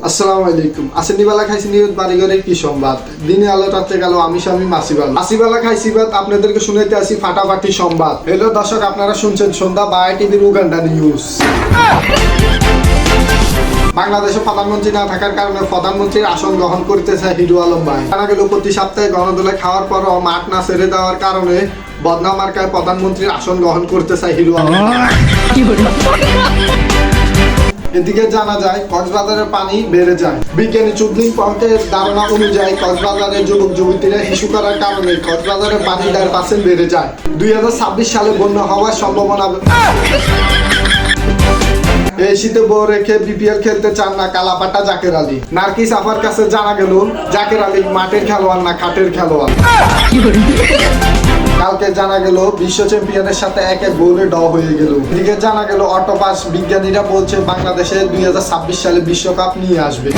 আসসালামু আলাইকুম। আসেনিবালা খাইছি নিউজ বাড়িঘরের কি সংবাদ। দিনে আলো রাত্রে গেল আমি স্বামী মাসিবালা খাইছি বাদ আপনাদেরকে শুনাইতে আসি ফাটাফাটি সংবাদ। হ্যালো দর্শক, আপনারা শুনছেন সন্ধ্যা বাই টিভির উগান্ডা নিউজ। বাংলাদেশে প্রধানমন্ত্রী না থাকার কারণে প্রধানমন্ত্রীর আসন গ্রহণ করতেছে হিরো আলম ভাই। জানা গেল প্রতি সপ্তাহে গণদোলে খাওয়ার পরও মাঠ না ছেড়ে দেওয়ার কারণে বদনা মার্কায় প্রধানমন্ত্রীর আসন গ্রহণ করতেছে হিরো আলম। এদিকে জানা যায় কক্সবাজারের পানি বেড়ে যায়। বিজ্ঞানী চুদলিং পয়েন্টের ধারণা অনুযায়ী কক্সবাজারের যুবক যুবতীরা শিশু করার কারণে কক্সবাজারের পানি 1.5% বেড়ে যায়। 2026 সালে বন্যা হওয়ার সম্ভাবনা। এই শীতে বউ রেখে বিপিএল খেলতে চান না কালাপাটা জাকের আলী। নার্কিস আফার কাছে জানা গেল জাকের আলী মাঠের খেলোয়াড় না খাটের খেলোয়াড়। কালকে জানা গেল বিশ্ব চ্যাম্পিয়নের সাথে এক গোলে ড হয়ে গেল। এদিকে জানা গেল অটোপাস বিজ্ঞানীরা বলছে বাংলাদেশে 2026 সালে বিশ্বকাপ নিয়ে আসবে।